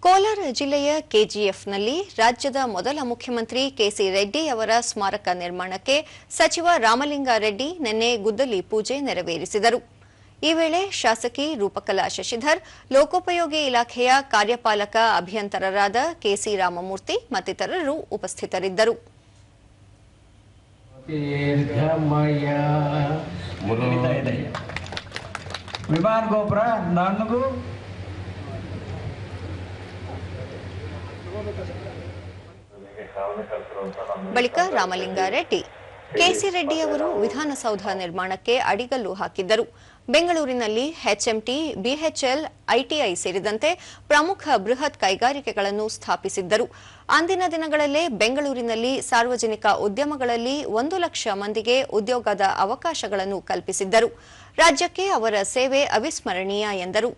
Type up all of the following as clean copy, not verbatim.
ಕೋಲಾರ ಜಿಲ್ಲೆಯ ಕೆಜಿಎಫ್ನಲ್ಲಿ ರಾಜ್ಯದ ಮೊದಲ ಮುಖ್ಯಮಂತ್ರಿ ಕೆಸಿ ರೆಡ್ಡಿ ಅವರ ಸ್ಮಾರಕ ನಿರ್ಮಾಣಕ್ಕೆ ಸಚಿವ ರಾಮಲಿಂಗಾರೆಡ್ಡಿ ನಿನ್ನೆ ಗುದ್ದಲಿ ಪೂಜೆ ನೆರವೇರಿಸಿದರು. ಈ ವೇಳೆ ಶಾಸಕಿ ರೂಪಕಲಾ ಶಶಿಧರ್, ಲೋಕೋಪಯೋಗಿ ಇಲಾಖೆಯ ಕಾರ್ಯಪಾಲಕ ಅಭಿಯಂತರರಾದ ಕೆಸಿ ರಾಮಮೂರ್ತಿ ಮತ್ತಿತರರು ಉಪಸ್ಥಿತರಿದ್ದರು. ವಿಮಾನ ಗೋಪುರ ನನಗೂ ಬಳಿಕ ರಾಮಲಿಂಗಾರೆಡ್ಡಿ ಕೆಸಿ ರೆಡ್ಡಿ ಅವರು ವಿಧಾನಸೌಧ ನಿರ್ಮಾಣಕ್ಕೆ ಅಡಿಗಲ್ಲು ಹಾಕಿದ್ದರು. ಬೆಂಗಳೂರಿನಲ್ಲಿ ಎಚ್ಎಂಟಿ, ಬಿಎಚ್ಎಲ್, ಐಟಿಐ ಸೇರಿದಂತೆ ಪ್ರಮುಖ ಬೃಹತ್ ಕೈಗಾರಿಕೆಗಳನ್ನು ಸ್ಥಾಪಿಸಿದ್ದರು. ಅಂದಿನ ದಿನಗಳಲ್ಲೇ ಬೆಂಗಳೂರಿನಲ್ಲಿ ಸಾರ್ವಜನಿಕ ಉದ್ಯಮಗಳಲ್ಲಿ 1 ಲಕ್ಷ ಮಂದಿಗೆ ಉದ್ಯೋಗದ ಅವಕಾಶಗಳನ್ನು ಕಲ್ಪಿಸಿದ್ದರು. ರಾಜ್ಯಕ್ಕೆ ಅವರ ಸೇವೆ ಅವಿಸ್ಮರಣೀಯ ಎಂದರು.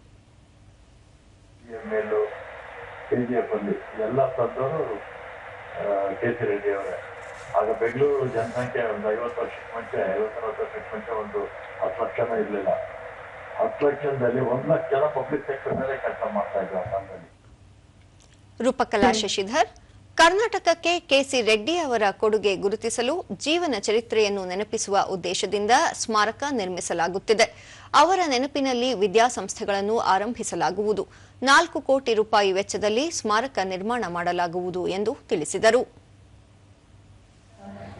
ಕೆಸಿ ರೆಡ್ಡಿ ಅವರೇ ಆಗ ಬೆಂಗಳೂರು ಜನಸಂಖ್ಯೆ ಒಂದು 50 ವರ್ಷಕ್ಕೆ ಮುಂಚೆ 50-60 ವರ್ಷಕ್ಕೆ ಮುಂಚೆ ಒಂದು 10 ಲಕ್ಷನೂ ಇರಲಿಲ್ಲ. 10 ಲಕ್ಷದಲ್ಲಿ 1 ಲಕ್ಷ ಜನ ಪಬ್ಲಿಕ್ ಸೆಕ್ಟರ್ ಮೇಲೆ ಕೆಲಸ ಮಾಡ್ತಾ ಇದ್ರು ಆ ಕಾಲದಲ್ಲಿ. ರೂಪಕಲಾ ಶಶಿಧರ್, ಕರ್ನಾಟಕಕ್ಕೆ ಕೆಸಿ ರೆಡ್ಡಿ ಅವರ ಕೊಡುಗೆ ಗುರುತಿಸಲು ಜೀವನ ಚರಿತ್ರೆಯನ್ನು ನೆನಪಿಸುವ ಉದ್ದೇಶದಿಂದ ಸ್ಮಾರಕ ನಿರ್ಮಿಸಲಾಗುತ್ತಿದೆ. ಅವರ ನೆನಪಿನಲ್ಲಿ ವಿದ್ಯಾಸಂಸ್ಥೆಗಳನ್ನು ಆರಂಭಿಸಲಾಗುವುದು. 4 ಕೋಟಿ ರೂಪಾಯಿ ವೆಚ್ಚದಲ್ಲಿ ಸ್ಮಾರಕ ನಿರ್ಮಾಣ ಮಾಡಲಾಗುವುದು ಎಂದು ತಿಳಿಸಿದರು.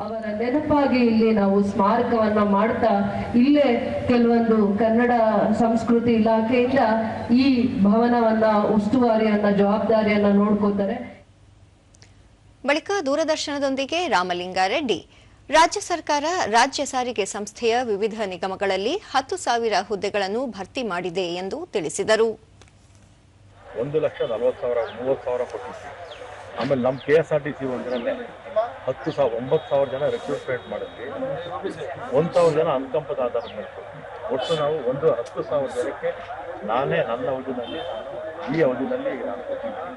ಅವರ ನೆನಪಾಗಿ ಇಲ್ಲಿ ನಾವು ಸ್ಮಾರಕವನ್ನ ಮಾಡ್ತಾ ಇಲ್ಲೇ ಕೆಲವೊಂದು ಕನ್ನಡ ಸಂಸ್ಕೃತಿ ಇಲಾಖೆಯಿಂದ ಈ ಭವನವನ್ನ ಉಸ್ತುವಾರಿಯನ್ನ ಜವಾಬ್ದಾರಿಯನ್ನ ನೋಡ್ಕೋತಾರೆ. ಬಳಿಕ ದೂರದರ್ಶನದೊಂದಿಗೆ ರಾಮಲಿಂಗಾರೆಡ್ಡಿ, ರಾಜ್ಯ ಸರ್ಕಾರ ರಾಜ್ಯ ಸಾರಿಗೆ ಸಂಸ್ಥೆಯ ವಿವಿಧ ನಿಗಮಗಳಲ್ಲಿ 10,000 ಹುದ್ದೆಗಳನ್ನು ಭರ್ತಿ ಮಾಡಿದೆ ಎಂದು ತಿಳಿಸಿದರು. 1,40,000 30,000 ಕೊಟ್ಟಿದ್ವಿ. ಆಮೇಲೆ ನಮ್ಮ KSRTC ಒಂದರಲ್ಲೇ 9,000 ಜನ ರಿಕ್ರೂಟ್ಮೆಂಟ್ ಮಾಡಿದ್ವಿ. 1,000 ಜನ ಅನುಕಂಪದ ಆಧಾರದ ಮೇಲೆ ಒಟ್ಟು ನಾವು 10,000 ಜನಕ್ಕೆ ನಾನೇ ನನ್ನ ಅವಧಿನಲ್ಲಿ ಈ ಅವಧಿನಲ್ಲಿ ನಾನು ಕೊಟ್ಟಿದ್ದೀನಿ.